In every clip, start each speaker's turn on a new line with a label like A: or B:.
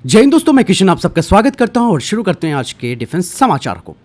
A: जय हिंद दोस्तों, मैं किशन आप सबका स्वागत करता हूं और शुरू करते हैं आज के डिफेंस समाचार को।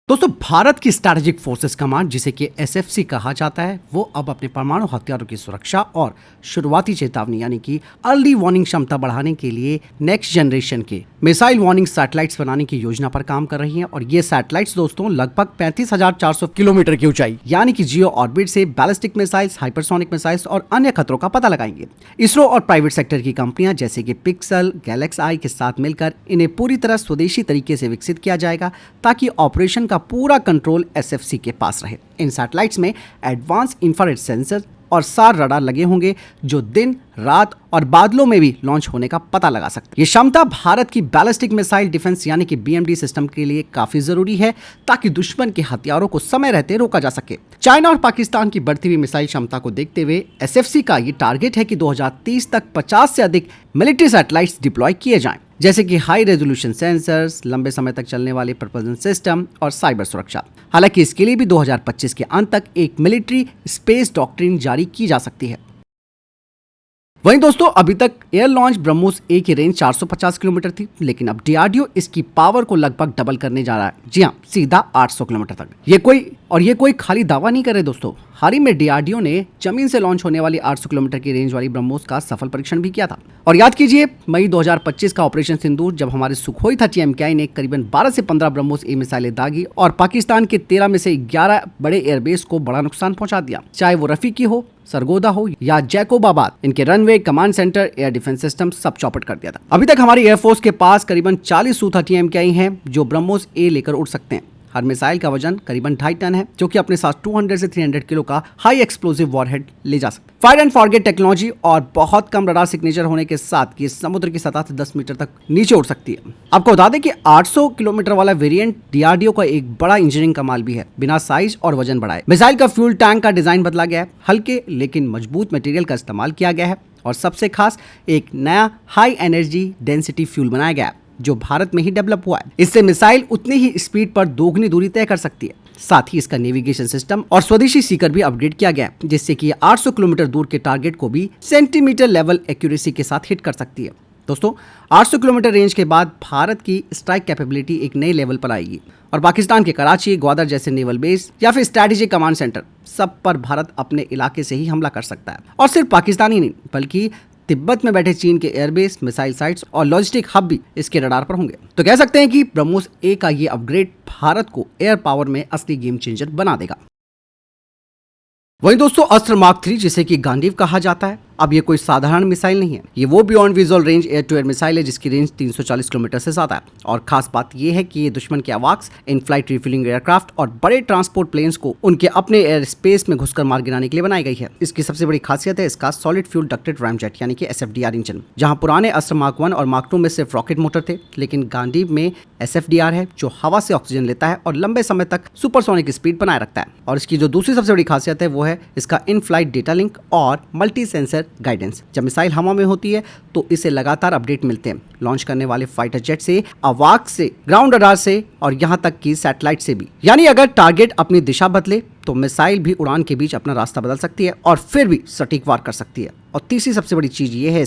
A: दोस्तों, भारत की स्ट्रैटेजिक फोर्सेस कमांड, जिसे कि एसएफसी कहा जाता है, वो अब अपने परमाणु हथियारों की सुरक्षा और शुरुआती चेतावनी यानी कि अर्ली वार्निंग क्षमता बढ़ाने के लिए नेक्स्ट जनरेशन के मिसाइल वार्निंग सैटेलाइट्स बनाने की योजना पर काम कर रही है। और ये सैटेलाइट्स दोस्तों लगभग 35,400 किलोमीटर की ऊंचाई यानी कि जियो ऑर्बिट से बैलिस्टिक मिसाइल्स, हाइपरसोनिक मिसाइल्स और अन्य खतरों का पता लगाएंगे। इसरो और प्राइवेट सेक्टर की कंपनियां जैसे कि पिक्सल, गैलेक्स आई के साथ मिलकर इन्हें पूरी तरह स्वदेशी तरीके से विकसित किया जाएगा ताकि ऑपरेशन का पूरा कंट्रोल एसएफसी के पास रहे। इन सैटेलाइट्स में एडवांस इंफ्रारेड सेंसर और सार रडार लगे होंगे जो दिन, रात और बादलों में भी लॉन्च होने का पता लगा सकते हैं। ये क्षमता भारत की बैलिस्टिक मिसाइल डिफेंस यानी कि बीएमडी सिस्टम के लिए काफी जरूरी है ताकि दुश्मन के हथियारों को समय रहते रोका जा सके। चाइना और पाकिस्तान की बढ़ती हुई मिसाइल क्षमता को देखते हुए एसएफसी का ये टारगेट है कि 2030 तक 50 से अधिक मिलिट्री सैटेलाइट्स डिप्लॉय किए जाएं, जैसे कि हाई रेजोल्यूशन सेंसर्स, लंबे समय तक चलने वाले प्रपोजन सिस्टम और साइबर सुरक्षा। हालांकि इसके लिए भी 2025 के अंत तक एक मिलिट्री स्पेस डॉक्ट्रिन जारी की जा सकती है। वहीं दोस्तों, अभी तक एयर लॉन्च ब्रह्मोस ए की रेंज 450 किलोमीटर थी, लेकिन अब डीआरडीओ इसकी पावर को लगभग डबल करने जा रहा है। जी हाँ, सीधा 800 किलोमीटर तक। ये कोई खाली दावा नहीं करे दोस्तों। हाल ही में डीआरडीओ ने जमीन से लॉन्च होने वाली 800 किलोमीटर की रेंज वाली ब्रह्मोस का सफल परीक्षण भी किया था। और याद कीजिए मई 2025 का ऑपरेशन सिंदूर, जब हमारे सुखोई 30 MKI ने करीबन 12 से 15 ब्रह्मोस ए मिसाइलें दागी और पाकिस्तान के 13 में से 11 बड़े एयरबेस को बड़ा नुकसान पहुंचा दिया। चाहे वो रफीकी हो, सरगोदा हो या जैकोबाबाद, इनके runway, command centre, air defence system सब चौपट कर दिया था। अभी तक हमारी एयरफोर्स के पास करीबन 40 Su-30 MKI हैं जो ब्रह्मोस ए लेकर उड़ सकते हैं। हर मिसाइल का वजन करीबन 2.5 टन है, जो कि अपने साथ 200 से 300 किलो का हाई एक्सप्लोसिव वॉरहेड ले जा सकते हैं। फायर एंड फॉरगेट टेक्नोलॉजी और बहुत कम रडार सिग्नेचर होने के साथ ये समुद्र की सतह से 10 मीटर तक नीचे उड़ सकती है। आपको बता दें कि 800 किलोमीटर वाला वेरिएंट डीआरडीओ का एक बड़ा इंजीनियरिंग कमाल भी है, बिना साइज और वजन बढ़ाए। मिसाइल का फ्यूल टैंक का डिजाइन बदला गया है, हल्के लेकिन मजबूत मटेरियल का इस्तेमाल किया गया है और सबसे खास एक नया हाई एनर्जी डेंसिटी फ्यूल बनाया गया है जो भारत में ही डेवलप हुआ है। इससे मिसाइल उतनी ही स्पीड पर दोगुनी दूरी तय कर सकती है। साथ ही इसका नेविगेशन सिस्टम और स्वदेशी सीकर भी अपग्रेड किया गया है, जिससे कि 800 किलोमीटर दूर के टारगेट को भी सेंटीमीटर लेवल एक्यूरेसी के साथ हिट कर सकती है। दोस्तों, 800 किलोमीटर रेंज के बाद भारत की स्ट्राइक कैपेबिलिटी एक नए लेवल पर आएगी और पाकिस्तान के कराची, ग्वादर जैसे नेवल बेस या फिर स्ट्रैटेजिक कमांड सेंटर, सब पर भारत अपने इलाके से ही हमला कर सकता है। और सिर्फ पाकिस्तान ही नहीं, बल्कि तिब्बत में बैठे चीन के एयरबेस, मिसाइल साइट्स और लॉजिस्टिक हब भी इसके रडार पर होंगे। तो कह सकते हैं कि ब्रह्मोस ए का ये अपग्रेड भारत को एयर पावर में असली गेम चेंजर बना देगा। वहीं दोस्तों, अस्त्र मार्क 3, जिसे कि गांडीव कहा जाता है, अब ये कोई साधारण मिसाइल नहीं है। ये वो beyond visual range air to air missile है जिसकी रेंज 340 किलोमीटर से ज्यादा है। और खास बात ये है कि ये दुश्मन के अवाक्स, इन फ्लाइट रिफ्यूलिंग एयरक्राफ्ट और बड़े ट्रांसपोर्ट प्लेन्स को उनके अपने एयर स्पेस में घुसकर मार गिराने के लिए बनाई गई है। इसकी सबसे बड़ी खासियत है इसका सॉलिड फ्यूल डक्टेड रैमजेट यानी कि SFDR इंजन। जहां पुराने अस्त्र मार्क 1 और मार्क 2 में सिर्फ रॉकेट मोटर थे, लेकिन गांडीव में SFDR है जो हवा से ऑक्सीजन लेता है और लंबे समय तक सुपरसोनिक स्पीड बनाए रखता है। और इसकी जो दूसरी सबसे बड़ी खासियत है वो है इसका इन फ्लाइट डेटा लिंक और मल्टी सेंसर गाइडेंस। जब मिसाइल हवा में होती है तो इसे लगातार अपडेट मिलते हैं, लॉन्च करने वाले फाइटर जेट से, अवाक से, ग्राउंड रडार से और यहां तक कि सैटेलाइट से भी। यानी अगर टारगेट अपनी दिशा बदले तो मिसाइल भी उड़ान के बीच अपना रास्ता बदल सकती है और फिर भी सटीक वार कर सकती है। और तीसरी सबसे बड़ी चीज ये है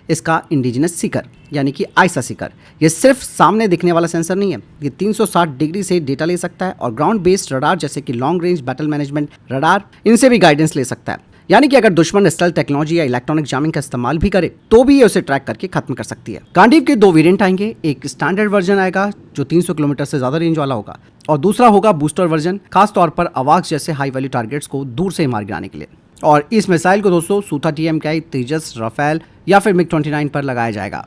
A: इसका इंडिजिनस सीकर यानी कि आइसा सीकर। ये सिर्फ सामने दिखने वाला सेंसर नहीं है, ये 360 डिग्री से डेटा ले सकता है और ग्राउंड बेस्ड रडार जैसे कि long range battle management radar, इनसे भी गाइडेंस ले सकता है। यानी कि अगर दुश्मन स्टेल्थ टेक्नोलॉजी या इलेक्ट्रॉनिक जैमिंग का इस्तेमाल भी करे तो भी ये उसे ट्रैक करके खत्म कर सकती है। गांडीव के 2 वेरिएंट आएंगे, एक स्टैंडर्ड वर्जन आएगा जो 300 किलोमीटर से ज्यादा रेंज वाला होगा और दूसरा होगा बूस्टर वर्जन, खास तौर पर अवाक्स जैसे हाई वैल्यू टारगेट्स को दूर से मार गिराने के लिए। और इस मिसाइल को दोस्तों Su-30 MKI, तेजस, राफेल या फिर MiG-29 पर लगाया जाएगा।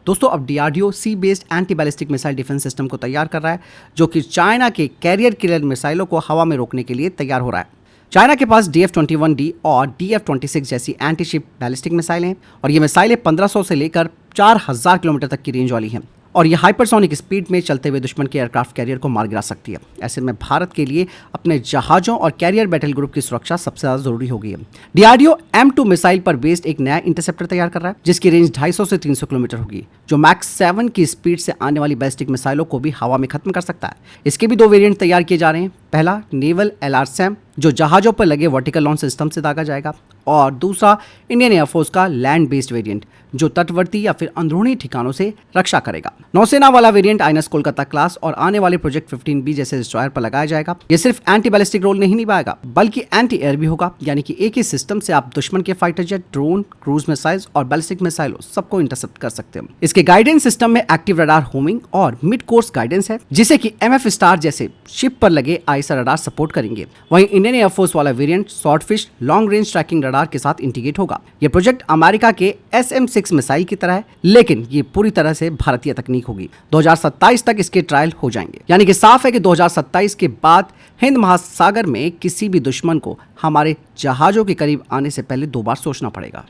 A: दोस्तों, अब DRDO sea based anti ballistic missile defence system को तैयार कर रहा है जो कि चाइना के कैरियर किलर मिसाइलों को हवा में रोकने के लिए तैयार हो रहा है। चाइना के पास DF-21D और DF-26 जैसी एंटी शिप बैलिस्टिक मिसाइलें हैं और ये मिसाइलें 1500 से लेकर 4000 किलोमीटर तक की रेंज वाली हैं और ये हाइपरसोनिक स्पीड में चलते हुए दुश्मन के एयरक्राफ्ट कैरियर को मार गिरा सकती है। ऐसे में भारत के लिए अपने जहाज़ों और कैरियर बैटल ग्रुप की सुरक्षा सबसे ज़्यादा जरूरी हो गई है। डीआरडीओ M2 मिसाइल पर बेस्ड एक नया इंटरसेप्टर तैयार कर रहा है जिसकी रेंज 250 से 300 किलोमीटर होगी, जो मैक्स 7 की स्पीड से आने वाली बैलिस्टिक मिसाइलों को भी हवा में खत्म कर सकता है। इसके भी 2 वेरिएंट तैयार किए जा रहे हैं। पहला नेवल LRSAM जो जहाज़ों पर लगे वर्टिकल लॉन्च सिस्टम से दागा जाएगा और दूसरा इंडियन एयरफोर्स का लैंड बेस्ड वेरिएंट जो तटवर्ती या फिर अंदरूनी ठिकानों से रक्षा करेगा। नौसेना वाला वेरिएंट आईएनएस कोलकाता क्लास और आने वाले प्रोजेक्ट 15B जैसे डिस्ट्रॉयर पर लगाया जाएगा। ये सिर्फ एंटी बैलिस्टिक रोल नहीं निभाएगा बल्कि एंटी एयर भी होगा, यानी कि एक ही सिस्टम से आप दुश्मन के fighter jet, drone, cruise missiles और बैलिस्टिक मिसाइलों सबको इंटरसेप्ट कर सकते हैं। इसके गाइडेंस सिस्टम में एक्टिव रडार होमिंग और मिड कोर्स गाइडेंस है जिसे कि MF स्टार जैसे शिप पर लगे आईएसआर रडार सपोर्ट करेंगे। वहीं इंडियन एयरफोर्स वाला variant swordfish long range tracking radar के साथ इंटीग्रेट होगा। यह प्रोजेक्ट अमेरिका के SM-6 मिसाइल की तरह है, लेकिन ये पूरी तरह से भारतीय तकनीक होगी। 2027 तक इसके ट्रायल हो जाएंगे, यानी कि साफ है कि 2027 के बाद हिंद महासागर में किसी भी दुश्मन को हमारे जहाजों के करीब आने से पहले 2 बार सोचना पड़ेगा।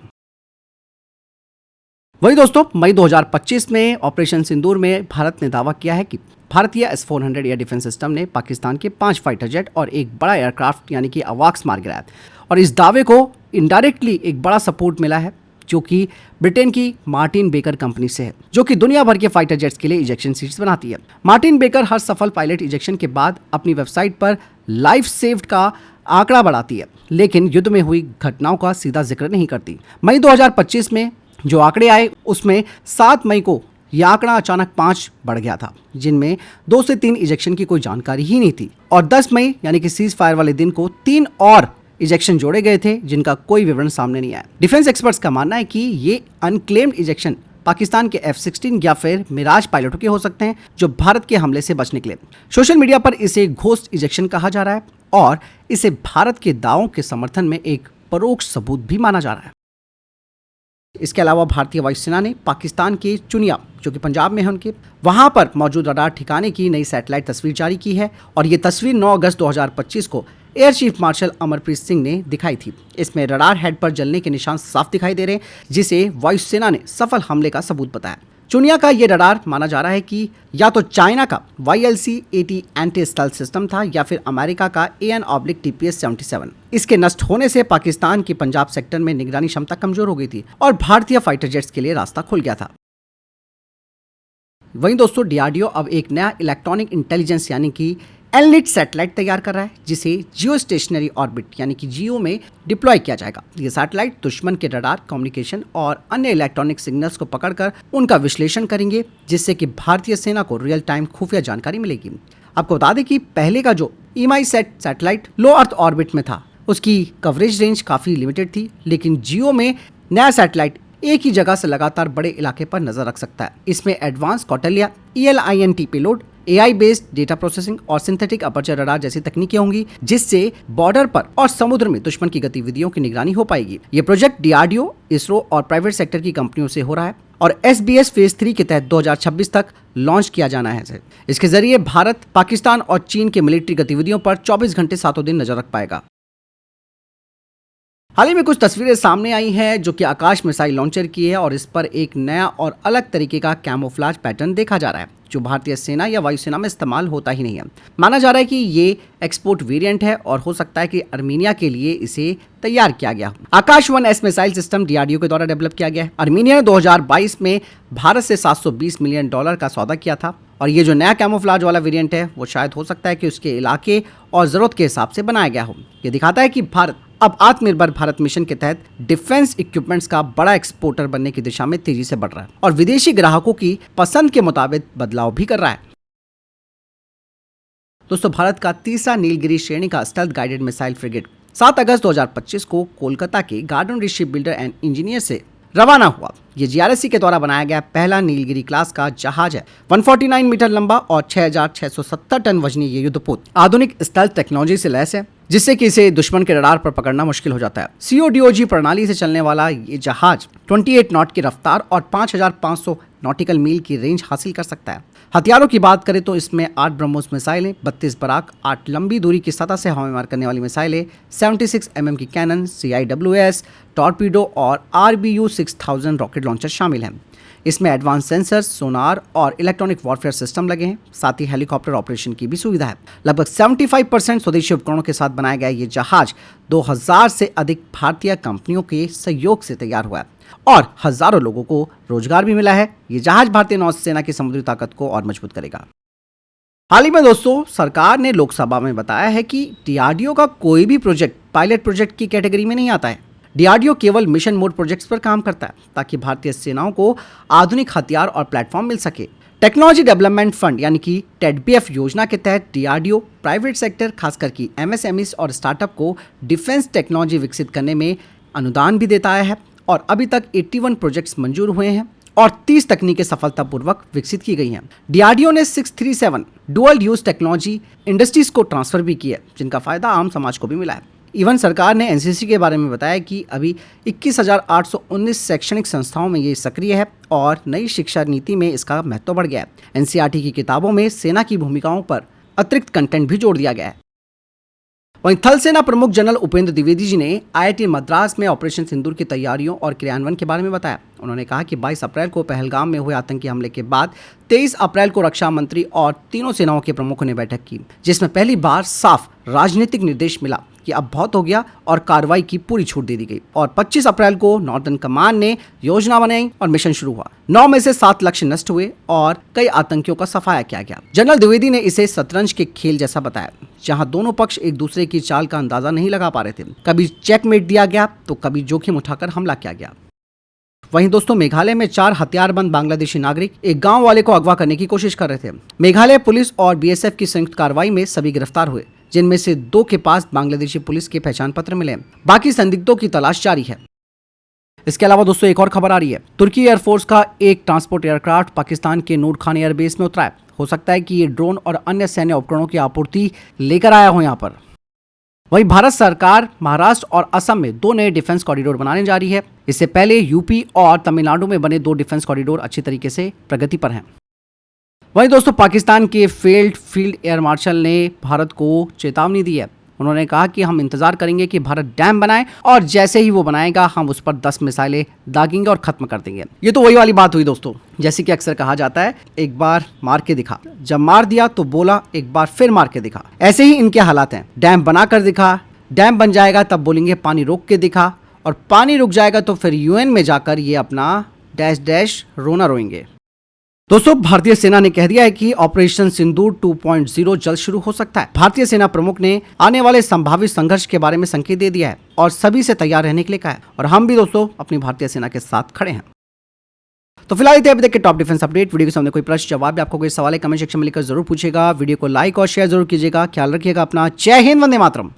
A: वही दोस्तों, मई 2025 में ऑपरेशन सिंदूर में भारत ने दावा किया है कि भारतीय S-400 एयर डिफेंस सिस्टम ने पाकिस्तान के 5 फाइटर जेट और एक बड़ा एयरक्राफ्ट यानी कि अवाक्स मार गिराया। और इस दावे को इनडायरेक्टली एक बड़ा सपोर्ट मिला है जो कि ब्रिटेन की मार्टिन बेकर कंपनी से है, जो कि दुनिया भर के फाइटर जेट्स के लिए इजेक्शन सीट्स बनाती है। मार्टिन बेकर हर सफल पायलट इजेक्शन के बाद अपनी वेबसाइट पर लाइफ सेव्ड का आंकड़ा बढ़ाती है, लेकिन युद्ध में हुई घटनाओं का सीधा जिक्र नहीं करती। मई 2025 में जो आंकड़े आए उसमें 7 मई को यह आंकड़ा अचानक 5 बढ़ गया था, जिनमें 2 से 3 इजेक्शन की कोई जानकारी ही नहीं थी। और 10 मई यानी कि सीज फायर वाले दिन को 3 और इजेक्शन जोड़े गए थे जिनका कोई विवरण सामने नहीं आया। डिफेंस एक्सपर्ट्स का मानना है कि ये अनक्लेम्ड इजेक्शन पाकिस्तान के F-16 या फिर मिराज पायलटों के हो सकते हैं जो भारत के हमले से बचने के लिए। सोशल मीडिया पर इसे घोस्ट इजेक्शन कहा जा रहा है और इसे भारत के दावों के समर्थन में एक परोक्ष सबूत भी माना जा रहा है। इसके अलावा भारतीय वायुसेना ने पाकिस्तान के चुनिया जो कि पंजाब में है उनके वहां पर मौजूद रडार ठिकाने की नई सैटेलाइट तस्वीर जारी की है और ये तस्वीर 9 अगस्त 2025 को air chief marshal Amarpreet Singh ने दिखाई थी। इसमें रडार हेड पर जलने के निशान साफ दिखाई दे रहे हैं, जिसे वायुसेना ने सफल हमले का सबूत बताया। चुनिया का ये रडार माना जा रहा है कि या तो चाइना का YLC-80 एंटी स्टेल्थ सिस्टम था या फिर अमेरिका का AN/TPS-77। इसके नष्ट होने से पाकिस्तान की पंजाब सेक्टर में निगरानी क्षमता कमजोर हो गई थी और भारतीय फाइटर जेट्स के लिए रास्ता खुल गया था। वहीं दोस्तों, DRDO अब एक नया इलेक्ट्रॉनिक इंटेलिजेंस यानी कि एलनिट सैटेलाइट तैयार कर रहा है जिसे जियो स्टेशनरी ऑर्बिट यानी कि जियो में डिप्लॉय किया जाएगा। ये सैटेलाइट दुश्मन के रडार, कम्युनिकेशन और अन्य इलेक्ट्रॉनिक सिग्नल्स को पकड़कर उनका विश्लेषण करेंगे, जिससे कि भारतीय सेना को रियल टाइम खुफिया जानकारी मिलेगी। आपको बता दें कि पहले का जो EMI-SAT सैटेलाइट लो अर्थ ऑर्बिट में था उसकी कवरेज रेंज काफ़ी लिमिटेड थी, लेकिन जियो में नया सैटेलाइट एक ही जगह से लगातार बड़े इलाके पर नजर रख सकता है। इसमें advance Kautilya ELINT payload, AI based data processing और सिंथेटिक अपर्चर रडार जैसी तकनीकें होंगी, जिससे बॉर्डर पर और समुद्र में दुश्मन की गतिविधियों की निगरानी हो पाएगी। ये प्रोजेक्ट DRDO, इसरो और प्राइवेट सेक्टर की कंपनियों से हो रहा है और SBS फेज 3 के तहत 2026 तक लॉन्च किया जाना है। इसके जरिए भारत, पाकिस्तान और चीन के मिलिट्री गतिविधियों पर 24 घंटे 7 दिन नजर रख पाएगा। हाल ही में कुछ तस्वीरें सामने आई हैं जो कि आकाश मिसाइल लॉन्चर की है और इस पर एक नया और अलग तरीके का कैमोफ्लेज पैटर्न देखा जा रहा है जो भारतीय सेना या वायुसेना में इस्तेमाल होता ही नहीं है। माना जा रहा है कि ये एक्सपोर्ट वेरिएंट है और हो सकता है कि अर्मीनिया के लिए इसे तैयार किया गया। आकाश 1S मिसाइल सिस्टम DRDO के द्वारा डेवलप किया गया है। अर्मीनिया ने 2022 में भारत से $720 मिलियन का सौदा किया था और ये जो नया कैमोफ्लेज वाला वेरिएंट है वो शायद हो सकता है कि उसके इलाके और जरूरत के हिसाब से बनाया गया हो। ये दिखाता है कि भारत अब आत्मनिर्भर भारत मिशन के तहत डिफेंस इक्विपमेंट्स का बड़ा एक्सपोर्टर बनने की दिशा में तेजी से बढ़ रहा है और विदेशी ग्राहकों की पसंद के मुताबिक बदलाव भी कर रहा है। दोस्तों, भारत का तीसरा नीलगिरी श्रेणी का स्टेल्थ गाइडेड मिसाइल फ्रिगेट 7 अगस्त 2025 को कोलकाता के गार्डन री शिप बिल्डर एंड इंजीनियर से रवाना हुआ। ये GRSC के द्वारा बनाया गया पहला नीलगिरी क्लास का जहाज है। 149 मीटर लंबा और 6670 टन वजनी ये युद्धपोत आधुनिक स्टेल्थ टेक्नोलॉजी से लैस है, जिससे कि इसे दुश्मन के रडार पर पकड़ना मुश्किल हो जाता है। CODOG प्रणाली से चलने वाला ये जहाज 28 नॉट की रफ्तार और 5500 नॉटिकल मील की रेंज हासिल कर सकता है। हथियारों की बात करें तो इसमें 8 ब्रह्मोस मिसाइलें, 32 बराक, 8 लंबी दूरी की सतह से हवा में मार करने वाली मिसाइलें, 76 mm की कैनन, CIWS, टॉर्पीडो और RBU 6000 रॉकेट लॉन्चर शामिल हैं। इसमें एडवांस सेंसर्स, सोनार और इलेक्ट्रॉनिक वॉरफेयर सिस्टम लगे हैं। साथ ही हेलीकॉप्टर ऑपरेशन की भी सुविधा है। लगभग 75% स्वदेशी उपकरणों के साथ बनाया गया ये जहाज 2000 से अधिक भारतीय कंपनियों के सहयोग से तैयार हुआ है और हजारों लोगों को रोजगार भी मिला है। ये जहाज भारतीय नौसेना की समुद्री ताकत को और मजबूत करेगा। हाल ही में दोस्तों, सरकार ने लोकसभा में बताया है कि DRDO का कोई भी प्रोजेक्ट पायलट प्रोजेक्ट की कैटेगरी में नहीं आता है। डीआरडीओ केवल मिशन मोड प्रोजेक्ट्स पर काम करता है ताकि भारतीय सेनाओं को आधुनिक हथियार और प्लेटफॉर्म मिल सके। टेक्नोलॉजी डेवलपमेंट फंड यानी कि टेडबीएफ योजना के तहत डीआरडीओ प्राइवेट सेक्टर खासकर कि एमएसएमईज और स्टार्टअप को डिफेंस टेक्नोलॉजी विकसित करने में अनुदान भी देता है और अभी तक 81 प्रोजेक्ट्स मंजूर हुए हैं और 30 तकनीकें सफलतापूर्वक विकसित की गई हैं। डीआरडीओ ने 637 डुअल यूज टेक्नोलॉजी इंडस्ट्रीज को ट्रांसफर भी किया जिनका फायदा आम समाज को भी मिला है। इवन सरकार ने एनसीसी के बारे में बताया कि अभी 21,819 शैक्षणिक संस्थाओं में ये सक्रिय है और नई शिक्षा नीति में इसका महत्व बढ़ गया है। एनसीईआरटी की किताबों में सेना की भूमिकाओं पर अतिरिक्त कंटेंट भी जोड़ दिया गया है। वहीं थल सेना प्रमुख जनरल उपेंद्र द्विवेदी जी ने आईआईटी मद्रास में ऑपरेशन सिंदूर की तैयारियों और क्रियान्वयन के बारे में बताया। उन्होंने कहा कि 22 अप्रैल को पहलगाम में हुए आतंकी हमले के बाद 23 अप्रैल को रक्षा मंत्री और तीनों सेनाओं के प्रमुखों ने बैठक की, जिसमें पहली बार साफ राजनीतिक निर्देश मिला कि अब बहुत हो गया और कार्रवाई की पूरी छूट दे दी गई। और 25 अप्रैल को नॉर्दर्न कमांड ने योजना बनाई और मिशन शुरू हुआ। 9 में से 7 लक्ष्य नष्ट हुए और कई आतंकियों का सफाया किया गया। जनरल द्विवेदी ने इसे शतरंज के खेल जैसा बताया, जहां दोनों पक्ष एक दूसरे की चाल का अंदाजा नहीं लगा पा रहे थे। कभी चेकमेट दिया गया तो कभी जोखिम उठाकर हमला किया गया। वहीं दोस्तों, मेघालय में 4 हथियारबंद बांग्लादेशी नागरिक एक गांव वाले को अगवा करने की कोशिश कर रहे थे। मेघालय पुलिस और बीएसएफ की संयुक्त कार्रवाई में सभी गिरफ्तार हुए, जिनमें से 2 के पास बांग्लादेशी पुलिस के पहचान पत्र मिले। बाकी संदिग्धों की तलाश जारी है। इसके अलावा दोस्तों, एक और खबर आ रही है। तुर्की एयरफोर्स का एक ट्रांसपोर्ट एयरक्राफ्ट पाकिस्तान के नूर खान एयरबेस में उतरा है। हो सकता है कि ये ड्रोन और अन्य सैन्य उपकरणों की आपूर्ति लेकर आया हो यहाँ पर। वहीं भारत सरकार महाराष्ट्र और असम में 2 नए डिफेंस कॉरिडोर बनाने जा रही है। इससे पहले यूपी और तमिलनाडु में बने 2 डिफेंस कॉरिडोर अच्छी तरीके से प्रगति पर हैं। वहीं दोस्तों, पाकिस्तान के फील्ड एयर मार्शल ने भारत को चेतावनी दी है। उन्होंने कहा कि हम इंतजार करेंगे कि भारत डैम बनाए और जैसे ही वो बनाएगा हम उस पर 10 मिसाइलें दागेंगे और खत्म कर देंगे। ये तो वही वाली बात हुई दोस्तों, जैसे कि अक्सर कहा जाता है, एक बार मार के दिखा। जब मार दिया तो बोला एक बार फिर मार के दिखा। ऐसे ही इनके हालात हैं। डैम बना कर दिखा, डैम बन जाएगा तब बोलेंगे पानी रोक के दिखा, और पानी रुक जाएगा तो फिर यूएन में जाकर ये अपना डैश रोना रोएंगे। दोस्तों, भारतीय सेना ने कह दिया है कि ऑपरेशन सिंदूर 2.0 जल्द शुरू हो सकता है। भारतीय सेना प्रमुख ने आने वाले संभावित संघर्ष के बारे में संकेत दे दिया है और सभी से तैयार रहने के लिए कहा है। और हम भी दोस्तों अपनी भारतीय सेना के साथ खड़े हैं। तो फिलहाल अभी तक के टॉप डिफेंस अपडेट। वीडियो के सामने कोई प्रश्न जवाब या आपको कोई सवाल है कमेंट सेक्शन में लिखकर जरूर पूछेगा। वीडियो को लाइक और शेयर जरूर कीजिएगा। ख्याल रखिएगा अपना। जय हिंद, वंदे मातरम।